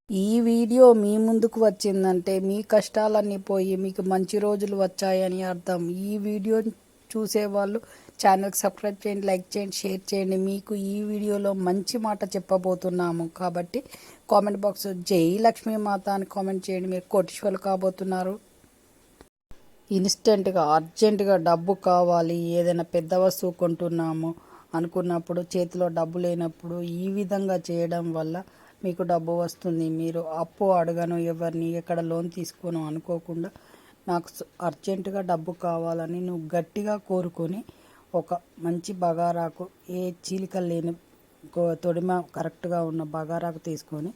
ఈ వీడియో మీ ముందుకు వచ్చిందంటే మీ కష్టాలన్నీ పోయి మీకు మంచి రోజులు వచ్చాయని అర్థం. ఈ వీడియో చూసేవాళ్ళు ఛానల్కి సబ్స్క్రైబ్ చేయండి, లైక్ చేయండి, షేర్ చేయండి. మీకు ఈ వీడియోలో మంచి మాట చెప్పబోతున్నాము కాబట్టి కామెంట్ బాక్స్ జై లక్ష్మీమాత అని కామెంట్ చేయండి. మీరు కోటీశ్వరులు కాబోతున్నారు. ఇన్స్టెంట్గా అర్జెంటుగా డబ్బు కావాలి, ఏదైనా పెద్ద వస్తువు కొంటున్నాము అనుకున్నప్పుడు చేతిలో డబ్బు లేనప్పుడు ఈ విధంగా చేయడం వల్ల మీకు డబ్బు వస్తుంది. మీరు అప్పు అడగను, ఎవరిని ఎక్కడ లోన్ తీసుకోను అనుకోకుండా నాకు అర్జెంటుగా డబ్బు కావాలని నువ్వు గట్టిగా కోరుకొని ఒక మంచి బగారాకు, ఏ చీలికలు లేని తొడిమ కరెక్ట్గా ఉన్న బగారాకు తీసుకొని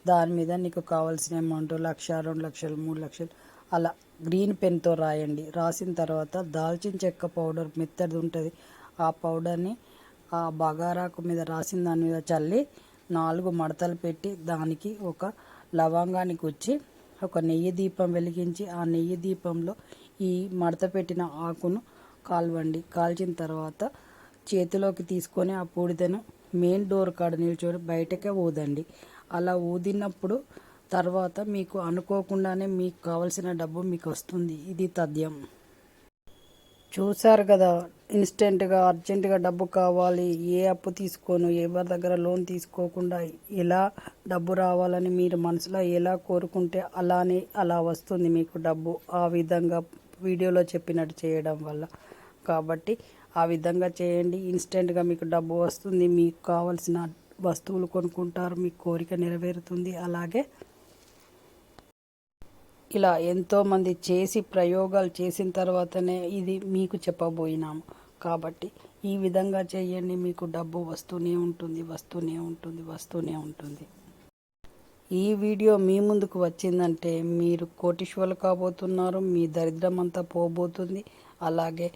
దాని మీద నీకు కావాల్సిన అమౌంట్ 1,00,000, 2,00,000, 3,00,000 అలా గ్రీన్ పెన్తో రాయండి. రాసిన తర్వాత దాల్చిన చెక్క పౌడర్ మెత్తది ఉంటుంది, ఆ పౌడర్ని ఆ బగారాకు మీద రాసిన దాని మీద చల్లి 4 మడతలు పెట్టి దానికి ఒక లవంగాన్ని గుచ్చి ఒక నెయ్యి దీపం వెలిగించి ఆ నెయ్యి దీపంలో ఈ మడత పెట్టిన ఆకును కాల్వండి. కాల్చిన తర్వాత చేతిలోకి తీసుకొని ఆ బూడిదను మెయిన్ డోర్ కాడ నిల్చొని బయటకే ఊదండి. అలా ఊదినప్పుడు తర్వాత మీకు అనుకోకుండానే మీకు కావలసిన డబ్బు మీకు వస్తుంది. ఇది తథ్యం. చూశారు కదా, ఇన్స్టెంట్గా అర్జెంటుగా డబ్బు కావాలి, ఏ అప్పు తీసుకోను, ఎవరి దగ్గర లోన్ తీసుకోకుండా ఎలా డబ్బు రావాలని మీరు మనసులో ఎలా కోరుకుంటే అలానే అలా వస్తుంది మీకు డబ్బు. ఆ విధంగా వీడియోలో చెప్పినట్టు చేయడం వల్ల. కాబట్టి ఆ విధంగా చేయండి, ఇన్స్టెంట్గా మీకు డబ్బు వస్తుంది, మీకు కావాల్సిన వస్తువులు కొనుక్కుంటారు, మీ కోరిక నెరవేరుతుంది. అలాగే ఇలా ఎంతోమంది చేసి ప్రయోగాలు చేసిన తర్వాతనే ఇది మీకు చెప్పబోయినాము. కాబట్టి ఈ విధంగా చేయండి, మీకు డబ్బు వస్తూనే ఉంటుంది, వస్తూనే ఉంటుంది, వస్తూనే ఉంటుంది. ఈ వీడియో మీ ముందుకు వచ్చిందంటే మీరు కోటీశ్వరులు కాబోతున్నారు, మీ దరిద్రం అంతా పోబోతుంది. అలాగే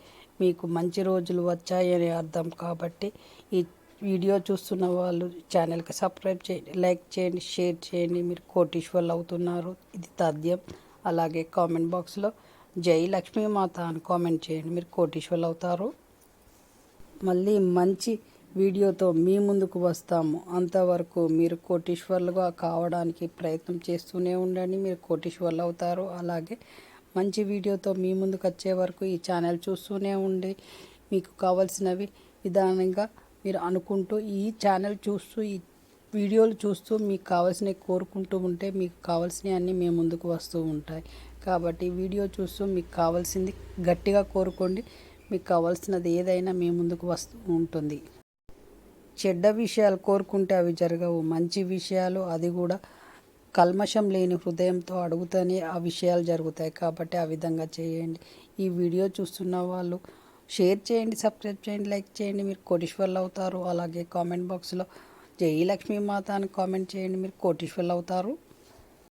మీకు మంచి రోజులు వచ్చాయని అర్థం. కాబట్టి ఈ వీడియో చూస్తున్న వాళ్ళు ఛానల్కి సబ్స్క్రైబ్ చేయండి, లైక్ చేయండి, షేర్ చేయండి. మీరు కోటీశ్వరులు అవుతున్నారు, ఇది తథ్యం. అలాగే కామెంట్ బాక్స్లో జై లక్ష్మీమాత అని కామెంట్ చేయండి, మీరు కోటీశ్వరులు అవుతారు. మళ్ళీ మంచి వీడియోతో మీ ముందుకు వస్తాము. అంతవరకు మీరు కోటీశ్వరులుగా కావడానికి ప్రయత్నం చేస్తూనే ఉండండి, మీరు కోటీశ్వరులు అవుతారు. అలాగే మంచి వీడియోతో మీ ముందుకు వచ్చే వరకు ఈ ఛానల్ చూస్తూనే ఉండి మీకు కావాల్సినవి విధానంగా మీరు అనుకుంటూ ఈ ఛానల్ చూస్తూ ఈ వీడియోలు చూస్తూ మీకు కావాల్సినవి కోరుకుంటూ ఉంటే మీకు కావాల్సినవి అన్నీ మీ ముందుకు వస్తూ ఉంటాయి. కాబట్టి వీడియో చూస్తూ మీకు కావాల్సింది గట్టిగా కోరుకోండి, మీకు కావాల్సినది ఏదైనా మీ ముందుకు వస్తూ ఉంటుంది. చెడ్డ విషయాలు కోరుకుంటే అవి జరగవు. మంచి విషయాలు, అది కూడా కల్మషం లేని హృదయంతో అడుగుతూనే ఆ విషయాలు జరుగుతాయి. కాబట్టి ఆ విధంగా చేయండి. ఈ వీడియో చూస్తున్న వాళ్ళు షేర్ చేయండి, సబ్స్క్రైబ్ చేయండి, లైక్ చేయండి. మీరు కోటీశ్వరులు అవుతారు. అలాగే కామెంట్ బాక్స్లో జై లక్ష్మీమాత అని కామెంట్ చేయండి, మీరు కోటీశ్వరులు అవుతారు.